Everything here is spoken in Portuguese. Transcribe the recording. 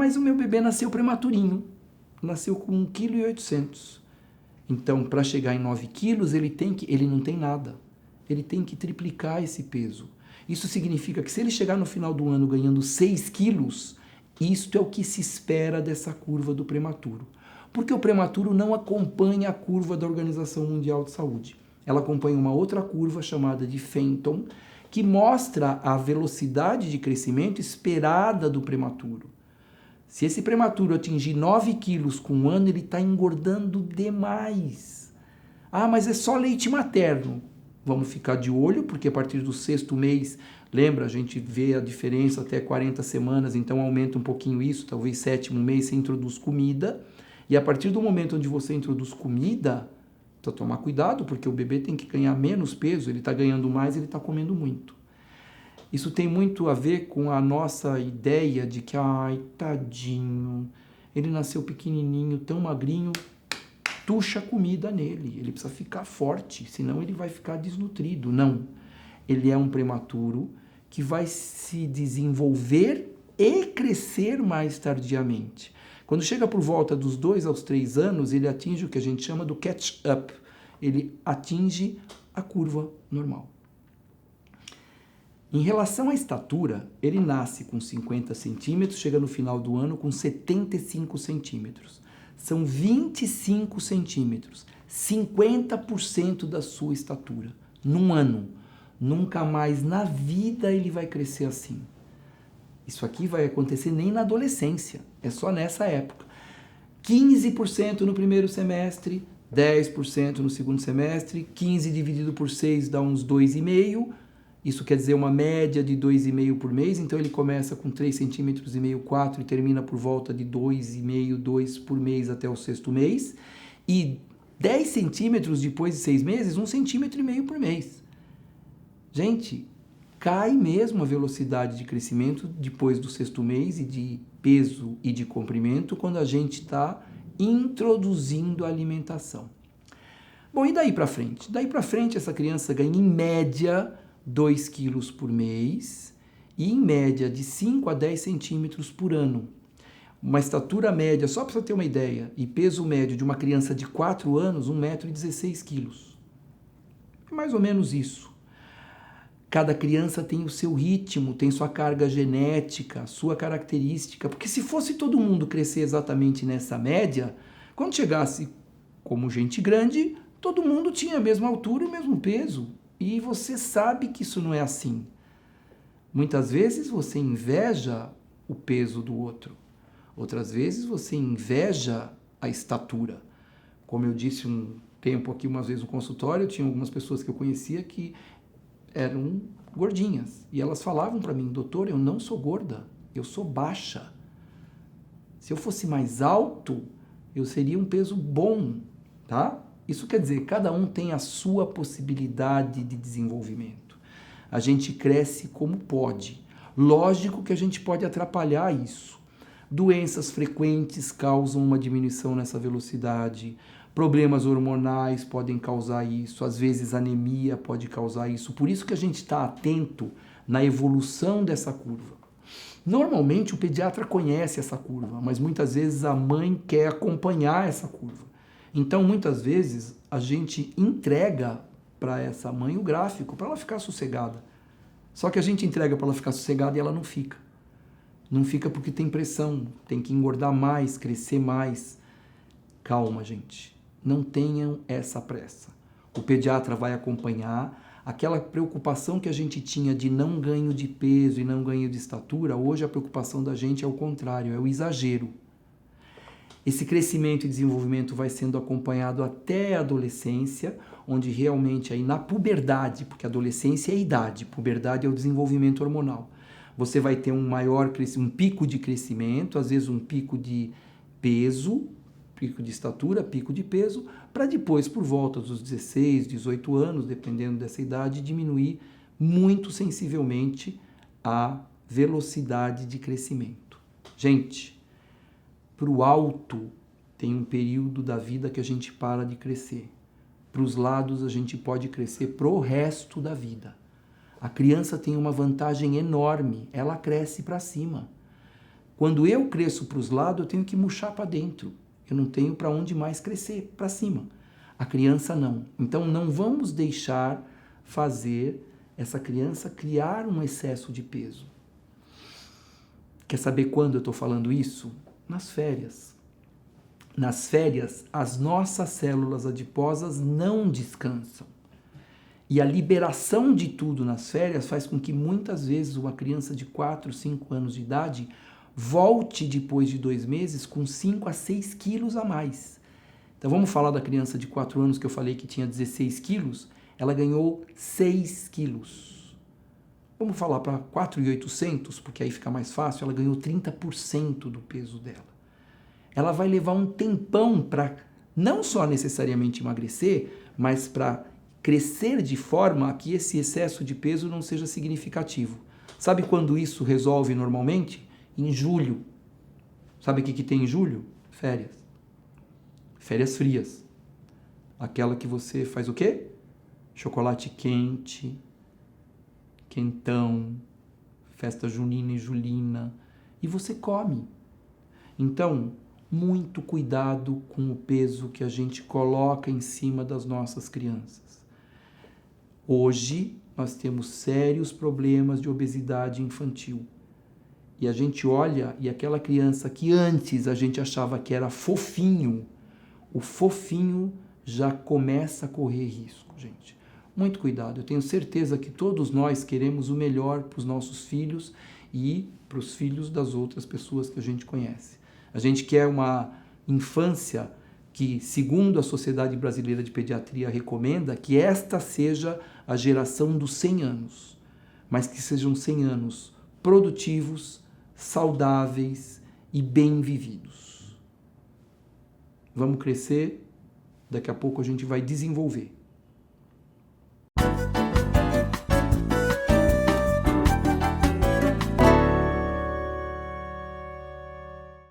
mas o meu bebê nasceu prematurinho, nasceu com 1,8 kg. Então, para chegar em 9 quilos, ele não tem nada. Ele tem que triplicar esse peso. Isso significa que se ele chegar no final do ano ganhando 6 quilos, isto é o que se espera dessa curva do prematuro. Porque o prematuro não acompanha a curva da Organização Mundial de Saúde. Ela acompanha uma outra curva chamada de Fenton, que mostra a velocidade de crescimento esperada do prematuro. Se esse prematuro atingir 9 quilos com um ano, ele está engordando demais. Ah, mas é só leite materno. Vamos ficar de olho, porque a partir do 6º mês, lembra, a gente vê a diferença até 40 semanas, então aumenta um pouquinho isso, talvez 7º mês você introduz comida, e a partir do momento onde você introduz comida, precisa tomar cuidado, porque o bebê tem que ganhar menos peso, ele está ganhando mais, ele está comendo muito. Isso tem muito a ver com a nossa ideia de que, ai, tadinho, ele nasceu pequenininho, tão magrinho, tuxa comida nele, ele precisa ficar forte, senão ele vai ficar desnutrido. Não, ele é um prematuro que vai se desenvolver e crescer mais tardiamente. Quando chega por volta dos 2 aos 3 anos, ele atinge o que a gente chama do catch-up, ele atinge a curva normal. Em relação à estatura, ele nasce com 50 centímetros, chega no final do ano com 75 centímetros. São 25 centímetros, 50% da sua estatura, num ano. Nunca mais na vida ele vai crescer assim. Isso aqui vai acontecer nem na adolescência, é só nessa época. 15% no primeiro semestre, 10% no segundo semestre, 15 dividido por 6 dá uns 2,5. Isso quer dizer uma média de 2,5 por mês, então ele começa com 3,5 centímetros, 4 e termina por volta de 2,5, 2 por mês até o 6º mês. E 10 centímetros depois de 6 meses, 1,5 centímetro por mês. Gente, cai mesmo a velocidade de crescimento depois do 6º mês e de peso e de comprimento quando a gente está introduzindo a alimentação. Bom, e daí para frente? Daí para frente essa criança ganha em média 2 quilos por mês e em média de 5 a 10 centímetros por ano. Uma estatura média, só para você ter uma ideia, e peso médio de uma criança de 4 anos, 1,16 m. É mais ou menos isso. Cada criança tem o seu ritmo, tem sua carga genética, sua característica, porque se fosse todo mundo crescer exatamente nessa média, quando chegasse como gente grande, todo mundo tinha a mesma altura e o mesmo peso. E você sabe que isso não é assim. Muitas vezes você inveja o peso do outro. Outras vezes você inveja a estatura. Como eu disse um tempo aqui, uma vez no consultório, tinha algumas pessoas que eu conhecia que eram gordinhas. E elas falavam para mim, doutor, eu não sou gorda, eu sou baixa. Se eu fosse mais alto, eu seria um peso bom, tá? Isso quer dizer, cada um tem a sua possibilidade de desenvolvimento. A gente cresce como pode. Lógico que a gente pode atrapalhar isso. Doenças frequentes causam uma diminuição nessa velocidade. Problemas hormonais podem causar isso. Às vezes anemia pode causar isso. Por isso que a gente está atento na evolução dessa curva. Normalmente o pediatra conhece essa curva, mas muitas vezes a mãe quer acompanhar essa curva. Então, muitas vezes, a gente entrega para essa mãe o gráfico, para ela ficar sossegada. Só que a gente entrega para ela ficar sossegada e ela não fica. Não fica porque tem pressão, tem que engordar mais, crescer mais. Calma, gente. Não tenham essa pressa. O pediatra vai acompanhar. Aquela preocupação que a gente tinha de não ganho de peso e não ganho de estatura, hoje a preocupação da gente é o contrário, é o exagero. Esse crescimento e desenvolvimento vai sendo acompanhado até a adolescência, onde realmente aí na puberdade, porque adolescência é a idade, puberdade é o desenvolvimento hormonal. Você vai ter um pico de crescimento, às vezes um pico de peso, pico de estatura, pico de peso, para depois, por volta dos 16, 18 anos, dependendo dessa idade, diminuir muito sensivelmente a velocidade de crescimento. Gente, para o alto, tem um período da vida que a gente para de crescer. Para os lados, a gente pode crescer pro resto da vida. A criança tem uma vantagem enorme, ela cresce para cima. Quando eu cresço para os lados, eu tenho que murchar para dentro. Eu não tenho para onde mais crescer, para cima. A criança não. Então não vamos deixar fazer essa criança criar um excesso de peso. Quer saber quando eu estou falando isso? Nas férias. Nas férias, as nossas células adiposas não descansam. E a liberação de tudo nas férias faz com que muitas vezes uma criança de 4, 5 anos de idade volte depois de 2 meses com 5 a 6 quilos a mais. Então vamos falar da criança de 4 anos que eu falei que tinha 16 quilos, ela ganhou 6 quilos. Vamos falar para 4.800, porque aí fica mais fácil, ela ganhou 30% do peso dela. Ela vai levar um tempão para não só necessariamente emagrecer, mas para crescer de forma a que esse excesso de peso não seja significativo. Sabe quando isso resolve normalmente? Em julho. Sabe o que tem em julho? Férias. Férias frias. Aquela que você faz o quê? Chocolate quente, quentão, festa junina e julina, e você come. Então, muito cuidado com o peso que a gente coloca em cima das nossas crianças. Hoje, nós temos sérios problemas de obesidade infantil. E a gente olha, e aquela criança que antes a gente achava que era fofinho, o fofinho já começa a correr risco, gente. Muito cuidado, eu tenho certeza que todos nós queremos o melhor para os nossos filhos e para os filhos das outras pessoas que a gente conhece. A gente quer uma infância que, segundo a Sociedade Brasileira de Pediatria recomenda, que esta seja a geração dos 100 anos, mas que sejam 100 anos produtivos, saudáveis e bem vividos. Vamos crescer, daqui a pouco a gente vai desenvolver.